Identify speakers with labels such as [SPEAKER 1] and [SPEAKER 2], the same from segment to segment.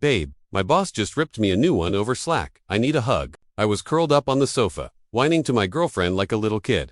[SPEAKER 1] Babe, my boss just ripped me a new one over Slack. I need a hug. I was curled up on the sofa, whining to my girlfriend like a little kid,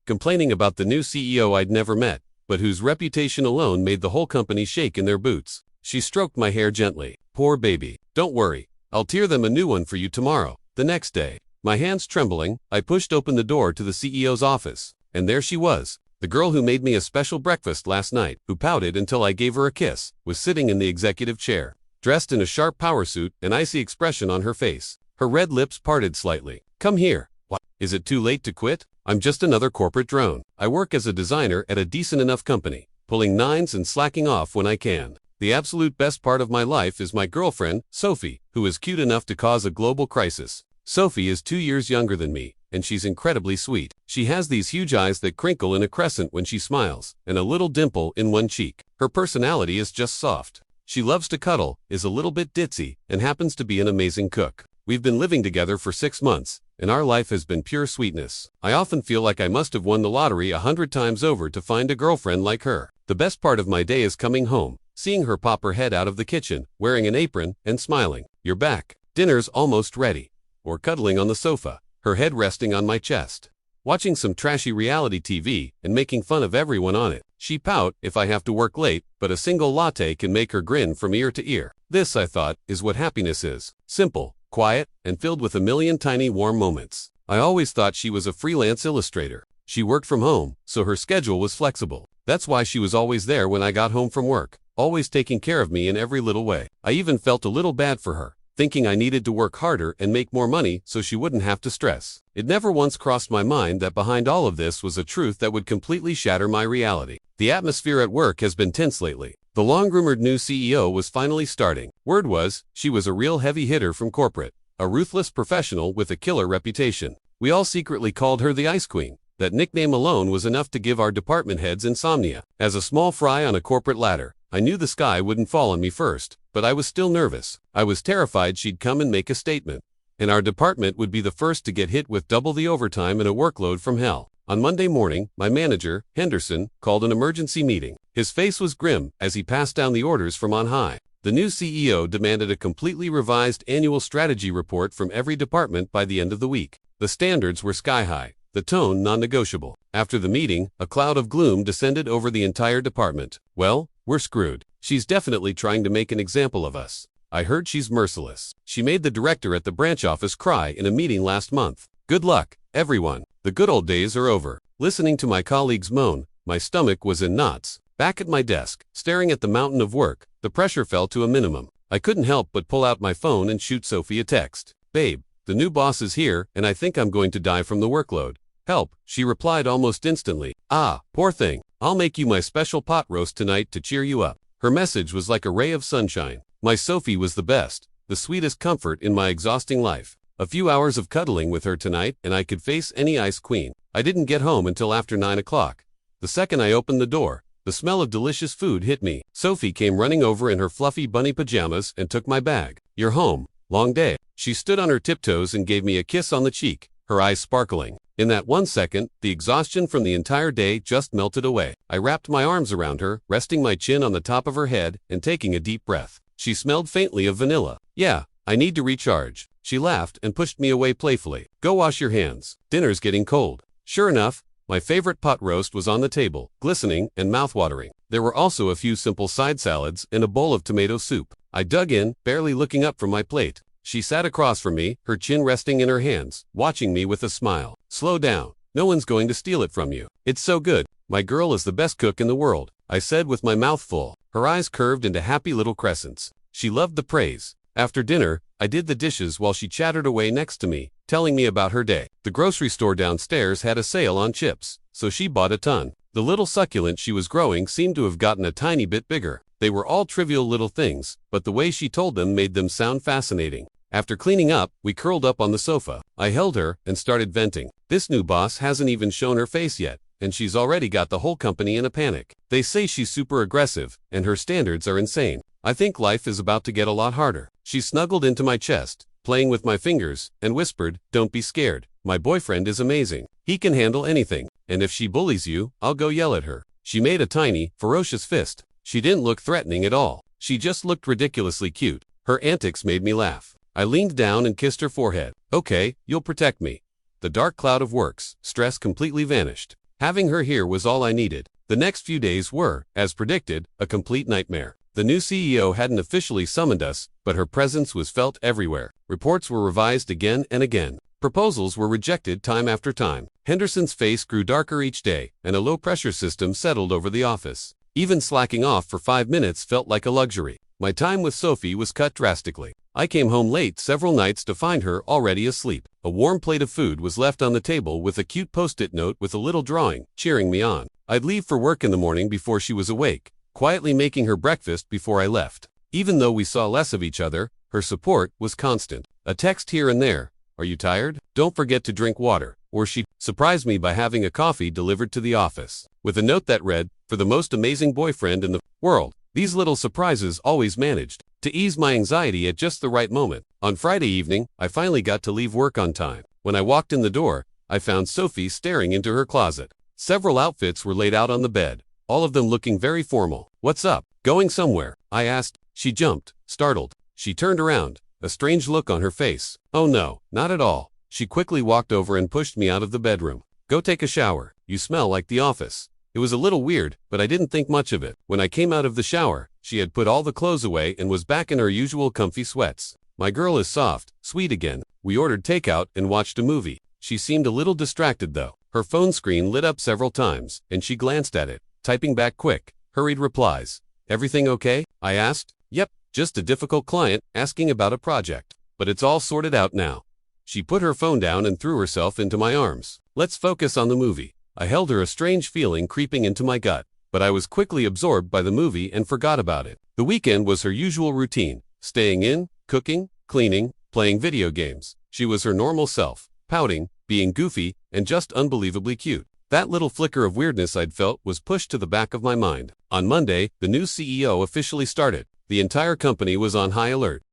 [SPEAKER 1] complaining about the new CEO I'd never met, but whose reputation alone made the whole company shake in their boots. She stroked my hair gently. Poor baby. Don't worry. I'll tear them a new one for you tomorrow. The next day, my hands trembling, I pushed open the door to the CEO's office. And there she was. The girl who made me a special breakfast last night, who pouted until I gave her a kiss, was sitting in the executive chair, dressed in a sharp power suit, an icy expression on her face. Her red lips parted slightly. Come here. What? Is it too late to quit? I'm just another corporate drone. I work as a designer at a decent enough company, pulling nines and slacking off when I can. The absolute best part of my life is my girlfriend, Sophie, who is cute enough to cause a global crisis. Sophie is 2 years younger than me, and she's incredibly sweet. She has these huge eyes that crinkle in a crescent when she smiles, and a little dimple in one cheek. Her personality is just soft. She loves to cuddle, is a little bit ditzy, and happens to be an amazing cook. We've been living together for 6 months, and our life has been pure sweetness. I often feel like I must have won the lottery 100 times over to find a girlfriend like her. The best part of my day is coming home, seeing her pop her head out of the kitchen, wearing an apron, and smiling. You're back. Dinner's almost ready. Or cuddling on the sofa, her head resting on my chest, watching some trashy reality TV and making fun of everyone on it. She pout if I have to work late, but a single latte can make her grin from ear to ear. This, I thought, is what happiness is. Simple, quiet, and filled with a million tiny warm moments. I always thought she was a freelance illustrator. She worked from home, so her schedule was flexible. That's why she was always there when I got home from work, always taking care of me in every little way. I even felt a little bad for her, thinking I needed to work harder and make more money so she wouldn't have to stress. It never once crossed my mind that behind all of this was a truth that would completely shatter my reality. The atmosphere at work has been tense lately. The long-rumored new CEO was finally starting. Word was, she was a real heavy hitter from corporate, a ruthless professional with a killer reputation. We all secretly called her the Ice Queen. That nickname alone was enough to give our department heads insomnia. As a small fry on a corporate ladder, I knew the sky wouldn't fall on me first, but I was still nervous. I was terrified she'd come and make a statement, and our department would be the first to get hit with double the overtime and a workload from hell. On Monday morning, my manager, Henderson, called an emergency meeting. His face was grim as he passed down the orders from on high. The new CEO demanded a completely revised annual strategy report from every department by the end of the week. The standards were sky high, the tone non-negotiable. After the meeting, a cloud of gloom descended over the entire department. Well, we're screwed. She's definitely trying to make an example of us. I heard she's merciless. She made the director at the branch office cry in a meeting last month. Good luck, everyone. The good old days are over. Listening to my colleagues moan, my stomach was in knots. Back at my desk, staring at the mountain of work, the pressure fell to a minimum. I couldn't help but pull out my phone and shoot Sophie a text. Babe, the new boss is here, and I think I'm going to die from the workload. Help, she replied almost instantly. Ah, poor thing. I'll make you my special pot roast tonight to cheer you up. Her message was like a ray of sunshine. My Sophie was the best, the sweetest comfort in my exhausting life. A few hours of cuddling with her tonight, and I could face any Ice Queen. I didn't get home until after 9 o'clock. The second I opened the door, the smell of delicious food hit me. Sophie came running over in her fluffy bunny pajamas and took my bag. You're home. Long day. She stood on her tiptoes and gave me a kiss on the cheek, her eyes sparkling. In that 1 second, the exhaustion from the entire day just melted away. I wrapped my arms around her, resting my chin on the top of her head and taking a deep breath. She smelled faintly of vanilla. Yeah, I need to recharge. She laughed and pushed me away playfully. Go wash your hands. Dinner's getting cold. Sure enough, my favorite pot roast was on the table, glistening and mouth-watering. There were also a few simple side salads and a bowl of tomato soup. I dug in, barely looking up from my plate. She sat across from me, her chin resting in her hands, watching me with a smile. Slow down. No one's going to steal it from you. It's so good. My girl is the best cook in the world, I said with my mouth full. Her eyes curved into happy little crescents. She loved the praise. After dinner, I did the dishes while she chattered away next to me, telling me about her day. The grocery store downstairs had a sale on chips, so she bought a ton. The little succulent she was growing seemed to have gotten a tiny bit bigger. They were all trivial little things, but the way she told them made them sound fascinating. After cleaning up, we curled up on the sofa. I held her and started venting. This new boss hasn't even shown her face yet, and she's already got the whole company in a panic. They say she's super aggressive, and her standards are insane. I think life is about to get a lot harder. She snuggled into my chest, playing with my fingers, and whispered, "Don't be scared. My boyfriend is amazing. He can handle anything, and if she bullies you, I'll go yell at her." She made a tiny, ferocious fist. She didn't look threatening at all. She just looked ridiculously cute. Her antics made me laugh. I leaned down and kissed her forehead. Okay, you'll protect me. The dark cloud of work's stress completely vanished. Having her here was all I needed. The next few days were, as predicted, a complete nightmare. The new CEO hadn't officially summoned us, but her presence was felt everywhere. Reports were revised again and again. Proposals were rejected time after time. Henderson's face grew darker each day, and a low-pressure system settled over the office. Even slacking off for 5 minutes felt like a luxury. My time with Sophie was cut drastically. I came home late several nights to find her already asleep. A warm plate of food was left on the table with a cute post-it note with a little drawing, cheering me on. I'd leave for work in the morning before she was awake, quietly making her breakfast before I left. Even though we saw less of each other, her support was constant. A text here and there. Are you tired? Don't forget to drink water. Or she surprised me by having a coffee delivered to the office, with a note that read, for the most amazing boyfriend in the world. These little surprises always managed to ease my anxiety at just the right moment. On Friday evening, I finally got to leave work on time. When I walked in the door, I found Sophie staring into her closet. Several outfits were laid out on the bed, all of them looking very formal. What's up? Going somewhere? I asked. She jumped, startled. She turned around, a strange look on her face. Oh no, not at all. She quickly walked over and pushed me out of the bedroom. Go take a shower. You smell like the office. It was a little weird, but I didn't think much of it. When I came out of the shower, she had put all the clothes away and was back in her usual comfy sweats. My girl is soft, sweet again. We ordered takeout and watched a movie. She seemed a little distracted though. Her phone screen lit up several times, and she glanced at it, typing back quick, hurried replies. Everything okay? I asked. Yep, just a difficult client asking about a project. But it's all sorted out now. She put her phone down and threw herself into my arms. Let's focus on the movie. I held her, a strange feeling creeping into my gut, but I was quickly absorbed by the movie and forgot about it. The weekend was her usual routine, staying in, cooking, cleaning, playing video games. She was her normal self, pouting, being goofy, and just unbelievably cute. That little flicker of weirdness I'd felt was pushed to the back of my mind. On Monday, the new CEO officially started. The entire company was on high alert.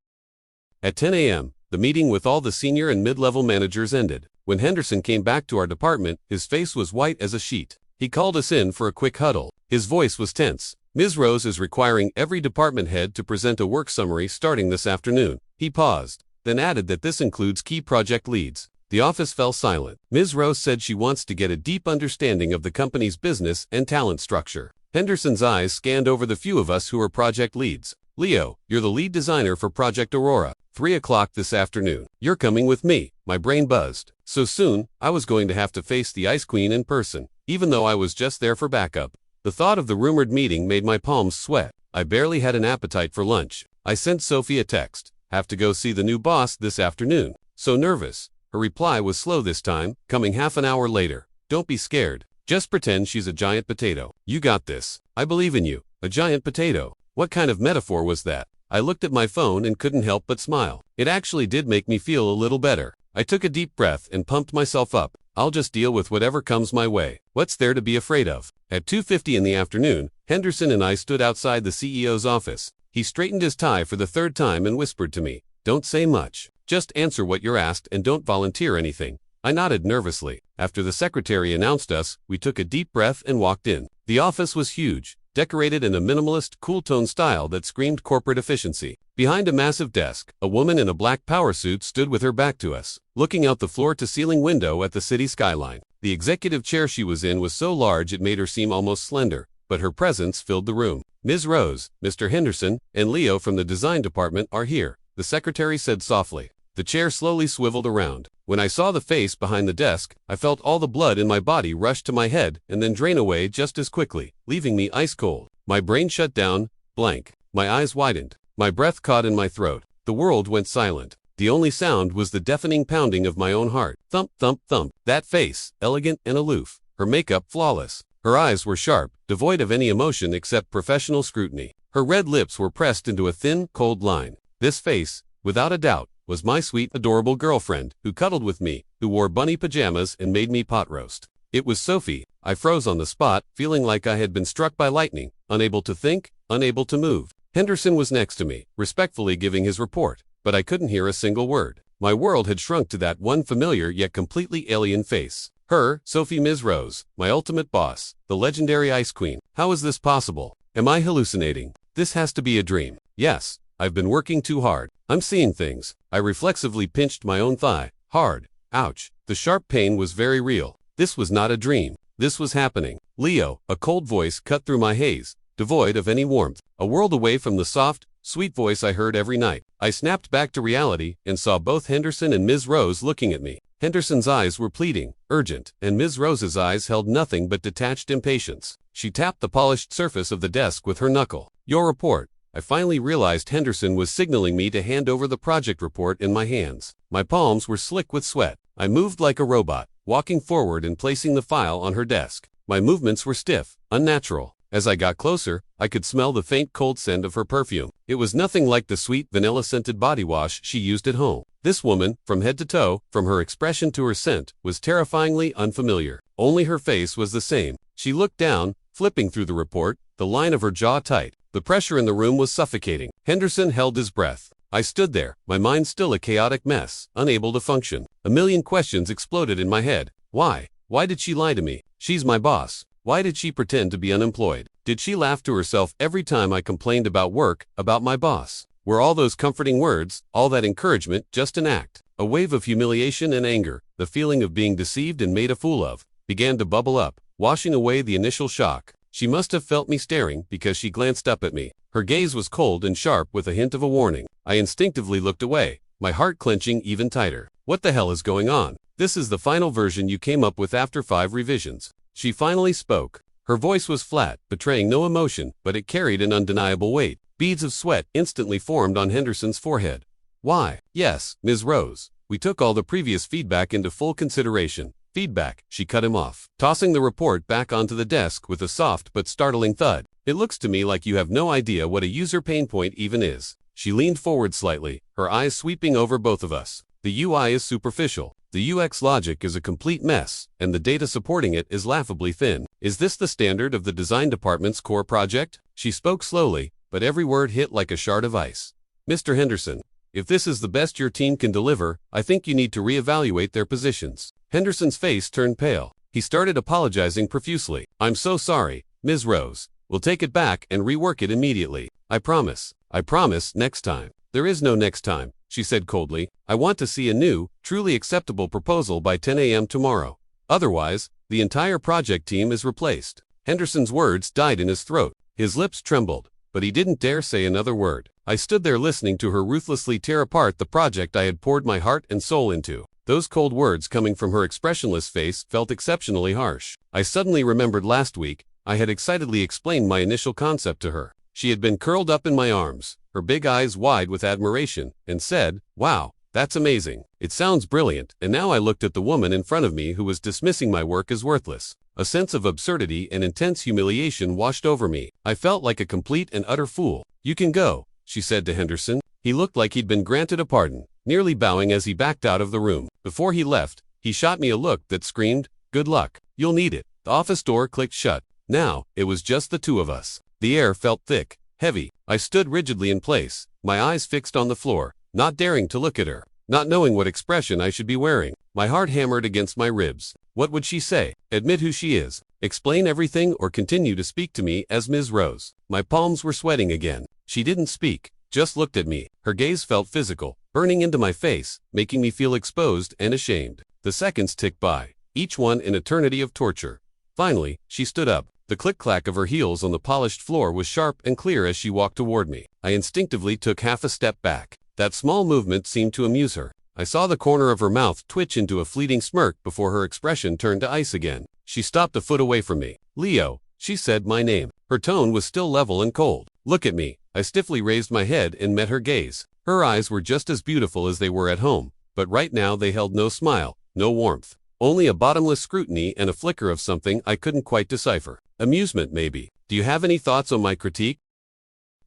[SPEAKER 1] At 10 a.m., the meeting with all the senior and mid-level managers ended. When Henderson came back to our department, his face was white as a sheet. He called us in for a quick huddle. His voice was tense. Ms. Rose is requiring every department head to present a work summary starting this afternoon. He paused, then added that this includes key project leads. The office fell silent. Ms. Rose said she wants to get a deep understanding of the company's business and talent structure. Henderson's eyes scanned over the few of us who are project leads. Leo, you're the lead designer for Project Aurora. 3 o'clock this afternoon. You're coming with me. My brain buzzed. So soon, I was going to have to face the Ice Queen in person, even though I was just there for backup. The thought of the rumored meeting made my palms sweat. I barely had an appetite for lunch. I sent Sophie a text. Have to go see the new boss this afternoon. So nervous. Her reply was slow this time, coming half an hour later. Don't be scared. Just pretend she's a giant potato. You got this. I believe in you. A giant potato. What kind of metaphor was that? I looked at my phone and couldn't help but smile. It actually did make me feel a little better. I took a deep breath and pumped myself up. I'll just deal with whatever comes my way. What's there to be afraid of? At 2:50 in the afternoon, Henderson and I stood outside the CEO's office. He straightened his tie for the third time and whispered to me, "Don't say much. Just answer what you're asked and don't volunteer anything." I nodded nervously. After the secretary announced us, we took a deep breath and walked in. The office was huge, decorated in a minimalist, cool-tone style that screamed corporate efficiency. Behind a massive desk, a woman in a black power suit stood with her back to us, looking out the floor-to-ceiling window at the city skyline. The executive chair she was in was so large it made her seem almost slender, but her presence filled the room. Ms. Rose, Mr. Henderson, and Leo from the design department are here, the secretary said softly. The chair slowly swiveled around. When I saw the face behind the desk, I felt all the blood in my body rush to my head and then drain away just as quickly, leaving me ice cold. My brain shut down, blank. My eyes widened. My breath caught in my throat. The world went silent. The only sound was the deafening pounding of my own heart. Thump, thump, thump. That face, elegant and aloof. Her makeup flawless. Her eyes were sharp, devoid of any emotion except professional scrutiny. Her red lips were pressed into a thin, cold line. This face, without a doubt, was my sweet, adorable girlfriend, who cuddled with me, who wore bunny pajamas and made me pot roast. It was Sophie. I froze on the spot, feeling like I had been struck by lightning, unable to think, unable to move. Henderson was next to me, respectfully giving his report, but I couldn't hear a single word. My world had shrunk to that one familiar yet completely alien face. Her, Sophie Ms. Rose, my ultimate boss, the legendary Ice Queen. How is this possible? Am I hallucinating? This has to be a dream. Yes, I've been working too hard. I'm seeing things. I reflexively pinched my own thigh. Hard. Ouch. The sharp pain was very real. This was not a dream. This was happening. Leo, a cold voice cut through my haze, devoid of any warmth, a world away from the soft, sweet voice I heard every night. I snapped back to reality and saw both Henderson and Ms. Rose looking at me. Henderson's eyes were pleading, urgent, and Ms. Rose's eyes held nothing but detached impatience. She tapped the polished surface of the desk with her knuckle. Your report. I finally realized Henderson was signaling me to hand over the project report in my hands. My palms were slick with sweat. I moved like a robot, walking forward and placing the file on her desk. My movements were stiff, unnatural. As I got closer, I could smell the faint cold scent of her perfume. It was nothing like the sweet vanilla-scented body wash she used at home. This woman, from head to toe, from her expression to her scent, was terrifyingly unfamiliar. Only her face was the same. She looked down, flipping through the report, the line of her jaw tight. The pressure in the room was suffocating. Henderson held his breath. I stood there, my mind still a chaotic mess, unable to function. A million questions exploded in my head. Why? Why did she lie to me? She's my boss. Why did she pretend to be unemployed? Did she laugh to herself every time I complained about work, about my boss? Were all those comforting words, all that encouragement, just an act? A wave of humiliation and anger, the feeling of being deceived and made a fool of, began to bubble up, washing away the initial shock. She must have felt me staring because she glanced up at me. Her gaze was cold and sharp with a hint of a warning. I instinctively looked away, my heart clenching even tighter. What the hell is going on? This is the final version you came up with after 5 revisions. She finally spoke. Her voice was flat, betraying no emotion, but it carried an undeniable weight. Beads of sweat instantly formed on Henderson's forehead. Why? Yes, Ms. Rose. We took all the previous feedback into full consideration. Feedback, she cut him off, tossing the report back onto the desk with a soft but startling thud. It looks to me like you have no idea what a user pain point even is. She leaned forward slightly, her eyes sweeping over both of us. The UI is superficial. The UX logic is a complete mess, and the data supporting it is laughably thin. Is this the standard of the design department's core project? She spoke slowly, but every word hit like a shard of ice. Mr. Henderson, if this is the best your team can deliver, I think you need to reevaluate their positions. Henderson's face turned pale. He started apologizing profusely. I'm so sorry, Ms. Rose. We'll take it back and rework it immediately. I promise. I promise, next time. There is no next time, she said coldly. I want to see a new, truly acceptable proposal by 10 a.m. tomorrow. Otherwise, the entire project team is replaced. Henderson's words died in his throat. His lips trembled, but he didn't dare say another word. I stood there listening to her ruthlessly tear apart the project I had poured my heart and soul into. Those cold words coming from her expressionless face felt exceptionally harsh. I suddenly remembered last week, I had excitedly explained my initial concept to her. She had been curled up in my arms, her big eyes wide with admiration, and said, "Wow, that's amazing. It sounds brilliant." And now I looked at the woman in front of me who was dismissing my work as worthless. A sense of absurdity and intense humiliation washed over me. I felt like a complete and utter fool. "You can go," she said to Henderson. He looked like he'd been granted a pardon, nearly bowing as he backed out of the room. Before he left, he shot me a look that screamed, "Good luck. You'll need it." The office door clicked shut. Now, it was just the two of us. The air felt thick, heavy. I stood rigidly in place, my eyes fixed on the floor, not daring to look at her, not knowing what expression I should be wearing. My heart hammered against my ribs. What would she say? Admit who she is? Explain everything or continue to speak to me as Ms. Rose? My palms were sweating again. She didn't speak, just looked at me. Her gaze felt physical, burning into my face, making me feel exposed and ashamed. The seconds ticked by, each one an eternity of torture. Finally, she stood up. The click-clack of her heels on the polished floor was sharp and clear as she walked toward me. I instinctively took half a step back. That small movement seemed to amuse her. I saw the corner of her mouth twitch into a fleeting smirk before her expression turned to ice again. She stopped a foot away from me. "Leo," she said my name. Her tone was still level and cold. "Look at me." I stiffly raised my head and met her gaze. Her eyes were just as beautiful as they were at home, but right now they held no smile, no warmth. Only a bottomless scrutiny and a flicker of something I couldn't quite decipher. Amusement, maybe. "Do you have any thoughts on my critique?"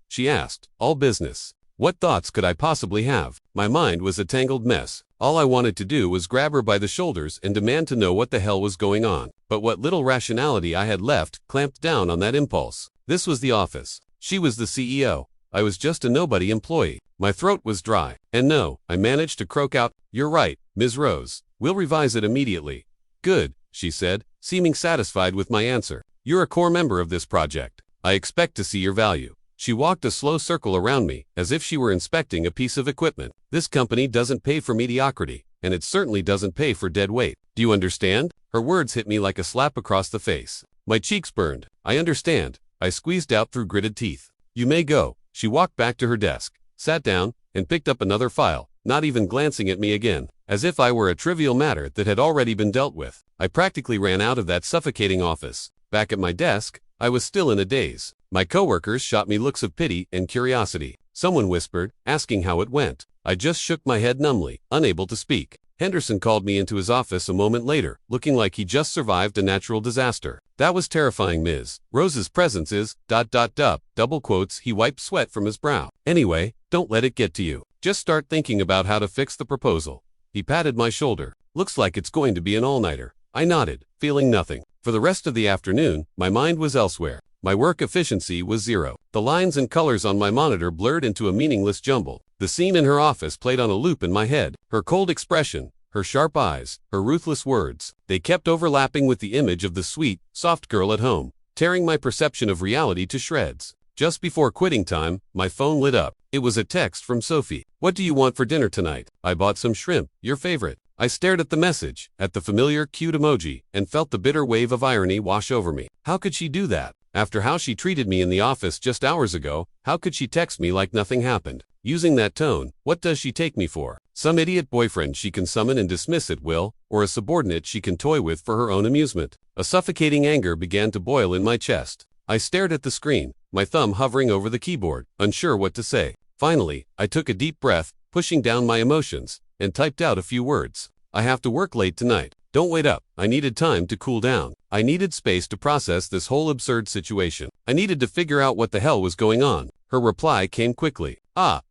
[SPEAKER 1] she asked. All business. What thoughts could I possibly have? My mind was a tangled mess. All I wanted to do was grab her by the shoulders and demand to know what the hell was going on. But what little rationality I had left clamped down on that impulse. This was the office. She was the CEO. I was just a nobody employee. My throat was dry. And no, I managed to croak out, "You're right, Ms. Rose. We'll revise it immediately." "Good," she said, seeming satisfied with my answer. "You're a core member of this project. I expect to see your value." She walked a slow circle around me, as if she were inspecting a piece of equipment. This company doesn't pay for mediocrity, and it certainly doesn't pay for dead weight. Do you understand? Her words hit me like a slap across the face. My cheeks burned. I understand, I squeezed out through gritted teeth. You may go. She walked back to her desk, sat down, and picked up another file, not even glancing at me again, as if I were a trivial matter that had already been dealt with. I practically ran out of that suffocating office. Back at my desk, I was still in a daze. My coworkers shot me looks of pity and curiosity. Someone whispered, asking how it went. I just shook my head numbly, unable to speak. Henderson called me into his office a moment later, looking like he just survived a natural disaster. That was terrifying, Ms. Rose's presence is, double quotes, he wiped sweat from his brow. Anyway, don't let it get to you. Just start thinking about how to fix the proposal. He patted my shoulder. Looks like it's going to be an all-nighter. I nodded, feeling nothing. For the rest of the afternoon, my mind was elsewhere. My work efficiency was zero. The lines and colors on my monitor blurred into a meaningless jumble. The scene in her office played on a loop in my head. Her cold expression, her sharp eyes, her ruthless words. They kept overlapping with the image of the sweet, soft girl at home, tearing my perception of reality to shreds. Just before quitting time, my phone lit up. It was a text from Sophie. What do you want for dinner tonight? I bought some shrimp, your favorite. I stared at the message, at the familiar cute emoji, and felt the bitter wave of irony wash over me. How could she do that? After how she treated me in the office just hours ago, how could she text me like nothing happened? Using that tone, what does she take me for? Some idiot boyfriend she can summon and dismiss at will, or a subordinate she can toy with for her own amusement? A suffocating anger began to boil in my chest. I stared at the screen, my thumb hovering over the keyboard, unsure what to say. Finally, I took a deep breath, pushing down my emotions, and typed out a few words. I have to work late tonight. Don't wait up. I needed time to cool down. I needed space to process this whole absurd situation. I needed to figure out what the hell was going on. Her reply came quickly.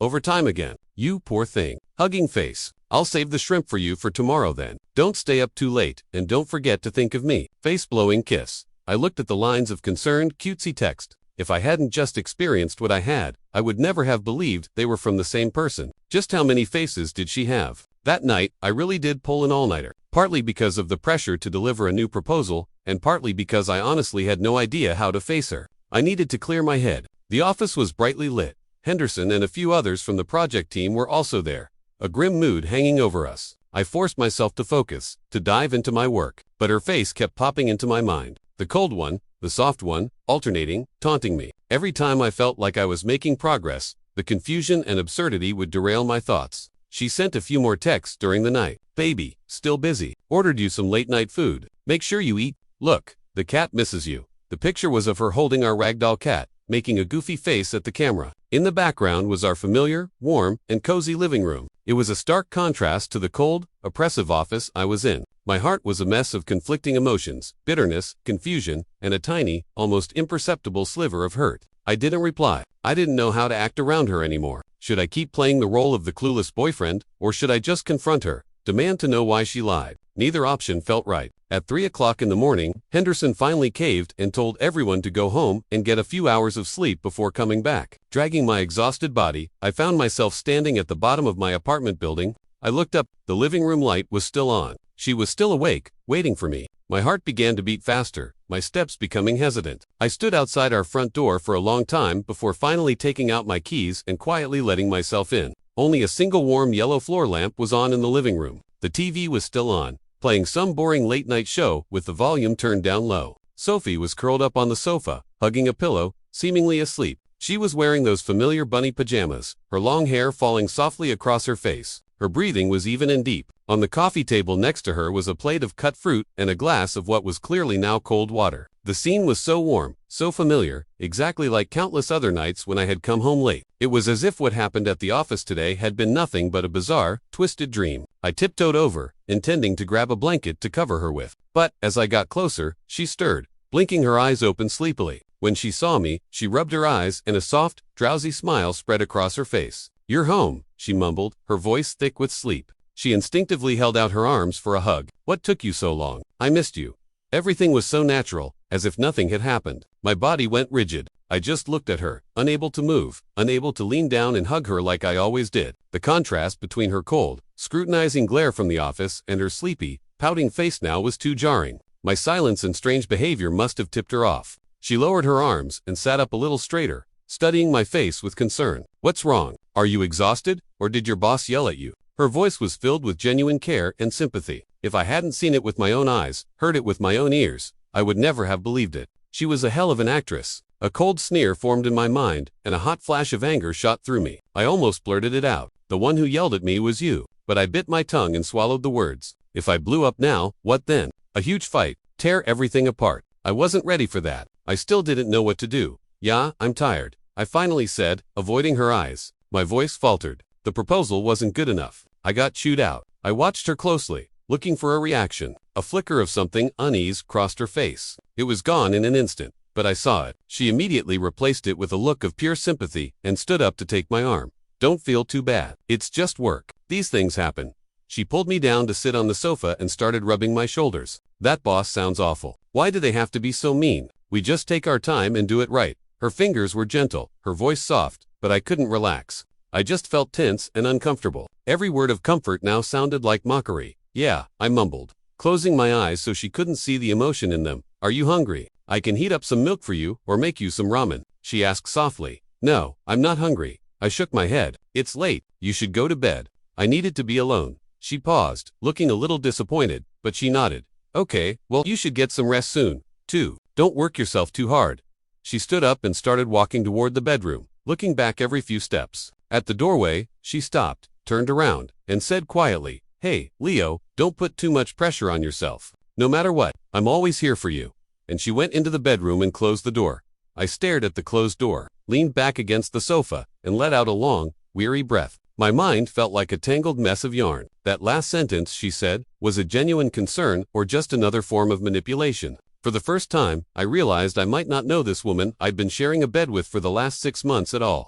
[SPEAKER 1] Overtime again. You poor thing. Hugging face. I'll save the shrimp for you for tomorrow then. Don't stay up too late, and don't forget to think of me. Face-blowing kiss. I looked at the lines of concerned, cutesy text. If I hadn't just experienced what I had, I would never have believed they were from the same person. Just how many faces did she have? That night, I really did pull an all-nighter. Partly because of the pressure to deliver a new proposal, and partly because I honestly had no idea how to face her. I needed to clear my head. The office was brightly lit. Henderson and a few others from the project team were also there, a grim mood hanging over us. I forced myself to focus, to dive into my work, but her face kept popping into my mind. The cold one, the soft one, alternating, taunting me. Every time I felt like I was making progress, the confusion and absurdity would derail my thoughts. She sent a few more texts during the night. Baby, still busy. Ordered you some late-night food. Make sure you eat. Look, the cat misses you. The picture was of her holding our ragdoll cat, making a goofy face at the camera. In the background was our familiar, warm, and cozy living room. It was a stark contrast to the cold, oppressive office I was in. My heart was a mess of conflicting emotions, bitterness, confusion, and a tiny, almost imperceptible sliver of hurt. I didn't reply. I didn't know how to act around her anymore. Should I keep playing the role of the clueless boyfriend, or should I just confront her, demand to know why she lied? Neither option felt right. At 3 o'clock in the morning, Henderson finally caved and told everyone to go home and get a few hours of sleep before coming back. Dragging my exhausted body, I found myself standing at the bottom of my apartment building. I looked up. The living room light was still on. She was still awake, waiting for me. My heart began to beat faster, my steps becoming hesitant. I stood outside our front door for a long time before finally taking out my keys and quietly letting myself in. Only a single warm yellow floor lamp was on in the living room. The TV was still on, playing some boring late-night show with the volume turned down low. Sophie was curled up on the sofa, hugging a pillow, seemingly asleep. She was wearing those familiar bunny pajamas, her long hair falling softly across her face. Her breathing was even and deep. On the coffee table next to her was a plate of cut fruit and a glass of what was clearly now cold water. The scene was so warm, so familiar, exactly like countless other nights when I had come home late. It was as if what happened at the office today had been nothing but a bizarre, twisted dream. I tiptoed over, intending to grab a blanket to cover her with. But, as I got closer, she stirred, blinking her eyes open sleepily. When she saw me, she rubbed her eyes and a soft, drowsy smile spread across her face. "You're home," she mumbled, her voice thick with sleep. She instinctively held out her arms for a hug. "What took you so long? I missed you." Everything was so natural, as if nothing had happened. My body went rigid. I just looked at her, unable to move, unable to lean down and hug her like I always did. The contrast between her cold, scrutinizing glare from the office and her sleepy, pouting face now was too jarring. My silence and strange behavior must have tipped her off. She lowered her arms and sat up a little straighter, studying my face with concern. "What's wrong? Are you exhausted, or did your boss yell at you?" Her voice was filled with genuine care and sympathy. If I hadn't seen it with my own eyes, heard it with my own ears, I would never have believed it. She was a hell of an actress. A cold sneer formed in my mind, and a hot flash of anger shot through me. I almost blurted it out. "The one who yelled at me was you." But I bit my tongue and swallowed the words. If I blew up now, what then? A huge fight, tear everything apart. I wasn't ready for that. I still didn't know what to do. "Yeah, I'm tired," I finally said, avoiding her eyes. My voice faltered. The proposal wasn't good enough. I got chewed out. I watched her closely, looking for a reaction. A flicker of something unease crossed her face. It was gone in an instant, but I saw it. She immediately replaced it with a look of pure sympathy and stood up to take my arm. "Don't feel too bad. It's just work. These things happen." She pulled me down to sit on the sofa and started rubbing my shoulders. "That boss sounds awful. Why do they have to be so mean? We just take our time and do it right." Her fingers were gentle, her voice soft, but I couldn't relax. I just felt tense and uncomfortable. Every word of comfort now sounded like mockery. "Yeah," I mumbled, closing my eyes so she couldn't see the emotion in them. "Are you hungry? I can heat up some milk for you or make you some ramen," she asked softly. "No, I'm not hungry." I shook my head. "It's late. You should go to bed." I needed to be alone. She paused, looking a little disappointed, but she nodded. "Okay, well, you should get some rest soon, too. Don't work yourself too hard." She stood up and started walking toward the bedroom, looking back every few steps. At the doorway, she stopped, turned around, and said quietly, "Hey, Leo, don't put too much pressure on yourself. No matter what, I'm always here for you." And she went into the bedroom and closed the door. I stared at the closed door, leaned back against the sofa, and let out a long, weary breath. My mind felt like a tangled mess of yarn. That last sentence, she said, was a genuine concern or just another form of manipulation. For the first time, I realized I might not know this woman I'd been sharing a bed with for the last 6 months at all.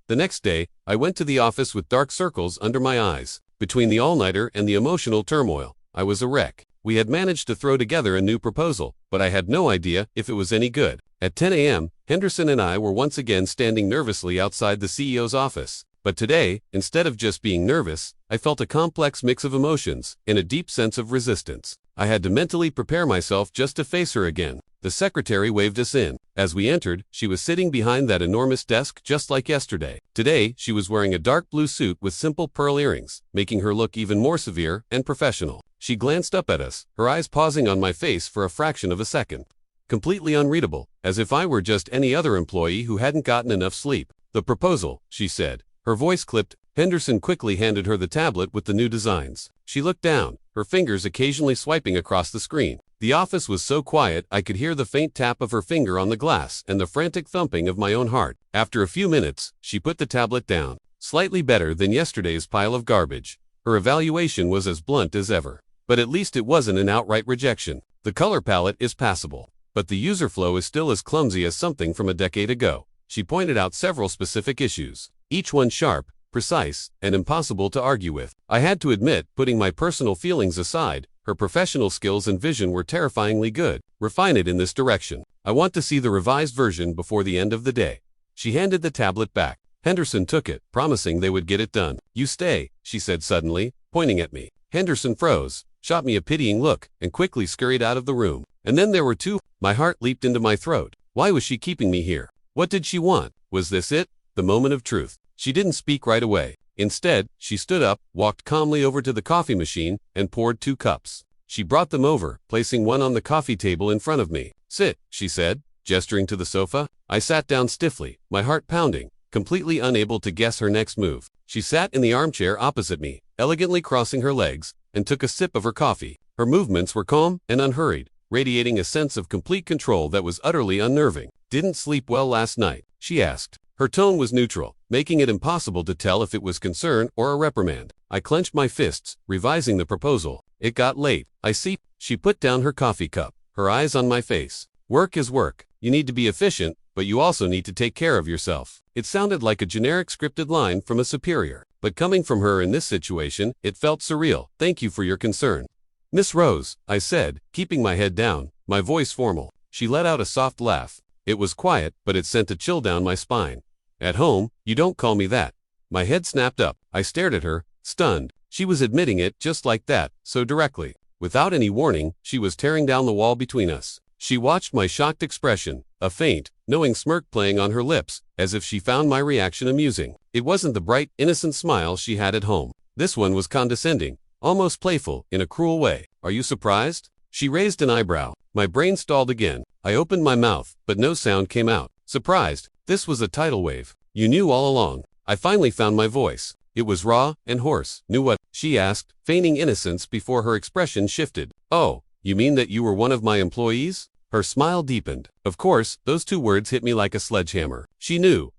[SPEAKER 1] The next day, I went to the office with dark circles under my eyes. Between the all-nighter and the emotional turmoil, I was a wreck. We had managed to throw together a new proposal, but I had no idea if it was any good. At 10 a.m., Henderson and I were once again standing nervously outside the CEO's office. But today, instead of just being nervous, I felt a complex mix of emotions and a deep sense of resistance. I had to mentally prepare myself just to face her again. The secretary waved us in. As we entered, she was sitting behind that enormous desk just like yesterday. Today, she was wearing a dark blue suit with simple pearl earrings, making her look even more severe and professional. She glanced up at us, her eyes pausing on my face for a fraction of a second. Completely unreadable, as if I were just any other employee who hadn't gotten enough sleep. "The proposal," she said. Her voice clipped. Henderson quickly handed her the tablet with the new designs. She looked down, her fingers occasionally swiping across the screen. The office was so quiet I could hear the faint tap of her finger on the glass and the frantic thumping of my own heart. After a few minutes, she put the tablet down. Slightly better than yesterday's pile of garbage. Her evaluation was as blunt as ever. But at least it wasn't an outright rejection. "The color palette is passable, but the user flow is still as clumsy as something from a decade ago." She pointed out several specific issues, each one sharp, precise, and impossible to argue with. I had to admit, putting my personal feelings aside, her professional skills and vision were terrifyingly good. "Refine it in this direction. I want to see the revised version before the end of the day." She handed the tablet back. Henderson took it, promising they would get it done. "You stay," she said suddenly, pointing at me. Henderson froze, shot me a pitying look, and quickly scurried out of the room. And then there were two. My heart leaped into my throat. Why was she keeping me here? What did she want? Was this it? The moment of truth. She didn't speak right away. Instead, she stood up, walked calmly over to the coffee machine, and poured 2 cups. She brought them over, placing one on the coffee table in front of me. "Sit," she said, gesturing to the sofa. I sat down stiffly, my heart pounding, completely unable to guess her next move. She sat in the armchair opposite me, elegantly crossing her legs, and took a sip of her coffee. Her movements were calm and unhurried, radiating a sense of complete control that was utterly unnerving. "Didn't sleep well last night?" she asked. Her tone was neutral, making it impossible to tell if it was concern or a reprimand. I clenched my fists, revising the proposal. "It got late. I see." She put down her coffee cup, her eyes on my face. "Work is work. You need to be efficient, but you also need to take care of yourself." It sounded like a generic scripted line from a superior, but coming from her in this situation, it felt surreal. "Thank you for your concern, Miss Rose," I said, keeping my head down, my voice formal. She let out a soft laugh. It was quiet, but it sent a chill down my spine. "At home, you don't call me that." My head snapped up. I stared at her, stunned. She was admitting it just like that, so directly. Without any warning, she was tearing down the wall between us. She watched my shocked expression, a faint, knowing smirk playing on her lips, as if she found my reaction amusing. It wasn't the bright, innocent smile she had at home. This one was condescending, almost playful, in a cruel way. "Are you surprised?" She raised an eyebrow. My brain stalled again. I opened my mouth, but no sound came out. "Surprised?" This was a tidal wave. "You knew all along." I finally found my voice. It was raw and hoarse. "Knew what?" she asked, feigning innocence before her expression shifted. "Oh, you mean that you were one of my employees?" Her smile deepened. Of course, those two words hit me like a sledgehammer. She knew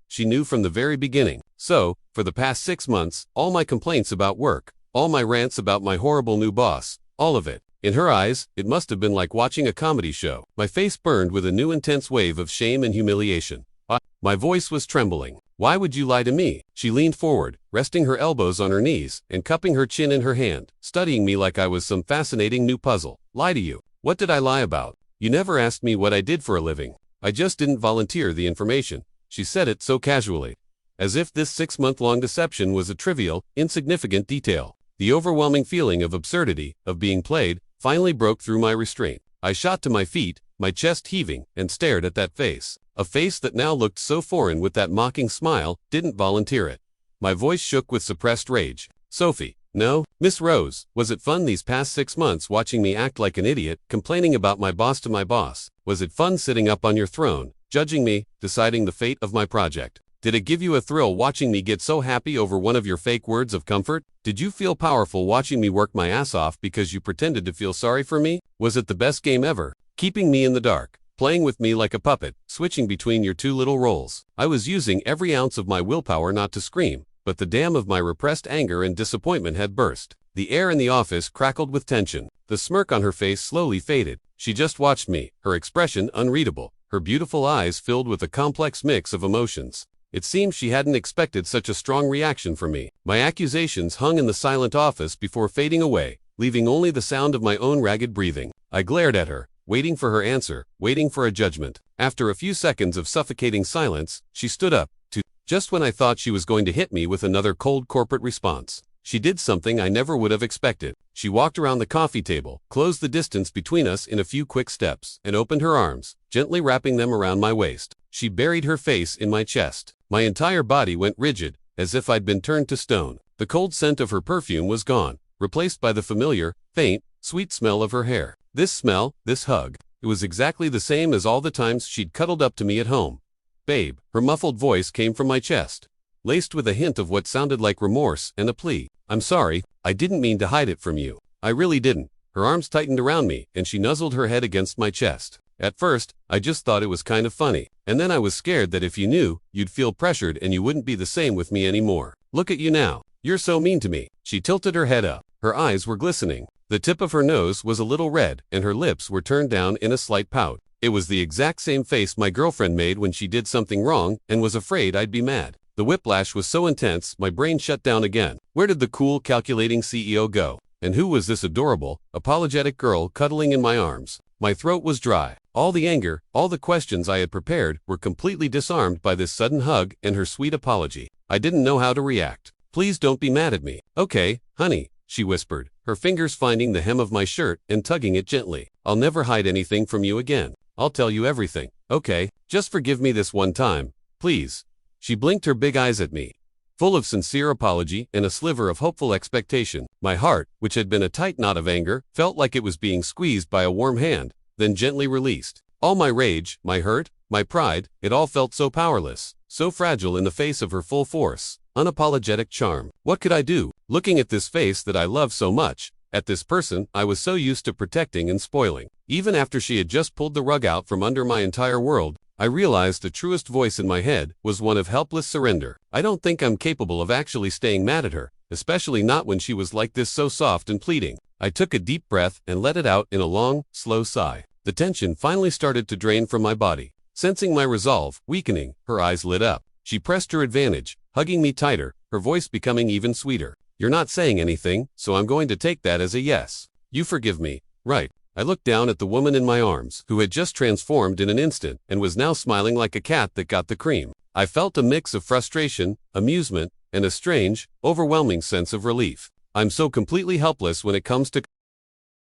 [SPEAKER 1] from the very beginning. So, for the past 6 months, all my complaints about work, all my rants about my horrible new boss, all of it. In her eyes, it must have been like watching a comedy show. My face burned with a new intense wave of shame and humiliation. My voice was trembling. "Why would you lie to me?" She leaned forward, resting her elbows on her knees and cupping her chin in her hand, studying me like I was some fascinating new puzzle. "Lie to you? What did I lie about? You never asked me what I did for a living. I just didn't volunteer the information." She said it so casually, as if this 6-month-long deception was a trivial, insignificant detail. The overwhelming feeling of absurdity, of being played, finally broke through my restraint. I shot to my feet, my chest heaving, and stared at that face. A face that now looked so foreign with that mocking smile, didn't volunteer it. My voice shook with suppressed rage. "Sophie, no, Miss Rose, was it fun these past 6 months watching me act like an idiot, complaining about my boss to my boss? Was it fun sitting up on your throne, judging me, deciding the fate of my project? Did it give you a thrill watching me get so happy over one of your fake words of comfort? Did you feel powerful watching me work my ass off because you pretended to feel sorry for me? Was it the best game ever? Keeping me in the dark, playing with me like a puppet, switching between your two little roles. I was using every ounce of my willpower not to scream, but the dam of my repressed anger and disappointment had burst. The air in the office crackled with tension. The smirk on her face slowly faded. She just watched me, her expression unreadable, her beautiful eyes filled with a complex mix of emotions. It seemed she hadn't expected such a strong reaction from me. My accusations hung in the silent office before fading away, leaving only the sound of my own ragged breathing. I glared at her, waiting for her answer, waiting for a judgment. After a few seconds of suffocating silence, she stood up, just when I thought she was going to hit me with another cold corporate response. She did something I never would have expected. She walked around the coffee table, closed the distance between us in a few quick steps, and opened her arms, gently wrapping them around my waist. She buried her face in my chest. My entire body went rigid, as if I'd been turned to stone. The cold scent of her perfume was gone, replaced by the familiar, faint, sweet smell of her hair. This smell, this hug, it was exactly the same as all the times she'd cuddled up to me at home. "Babe," her muffled voice came from my chest, laced with a hint of what sounded like remorse and a plea. "I'm sorry, I didn't mean to hide it from you. I really didn't." Her arms tightened around me, and she nuzzled her head against my chest. "At first, I just thought it was kind of funny, and then I was scared that if you knew, you'd feel pressured and you wouldn't be the same with me anymore. Look at you now. You're so mean to me." She tilted her head up. Her eyes were glistening. The tip of her nose was a little red, and her lips were turned down in a slight pout. It was the exact same face my girlfriend made when she did something wrong and was afraid I'd be mad. The whiplash was so intense, my brain shut down again. Where did the cool, calculating CEO go? And who was this adorable, apologetic girl cuddling in my arms? My throat was dry. All the anger, all the questions I had prepared were completely disarmed by this sudden hug and her sweet apology. I didn't know how to react. "Please don't be mad at me." "Okay, honey," she whispered, her fingers finding the hem of my shirt and tugging it gently. "I'll never hide anything from you again. I'll tell you everything. Okay, just forgive me this one time, please." She blinked her big eyes at me, full of sincere apology and a sliver of hopeful expectation. My heart, which had been a tight knot of anger, felt like it was being squeezed by a warm hand, then gently released. All my rage, my hurt, my pride, it all felt so powerless, so fragile in the face of her full force, unapologetic charm. What could I do? Looking at this face that I loved so much, at this person I was so used to protecting and spoiling. Even after she had just pulled the rug out from under my entire world, I realized the truest voice in my head was one of helpless surrender. I don't think I'm capable of actually staying mad at her, especially not when she was like this, so soft and pleading. I took a deep breath and let it out in a long, slow sigh. The tension finally started to drain from my body. Sensing my resolve weakening, her eyes lit up. She pressed her advantage, hugging me tighter, her voice becoming even sweeter. "You're not saying anything, so I'm going to take that as a yes. You forgive me, right?" I looked down at the woman in my arms, who had just transformed in an instant and was now smiling like a cat that got the cream. I felt a mix of frustration, amusement, and a strange, overwhelming sense of relief. I'm so completely helpless when it comes to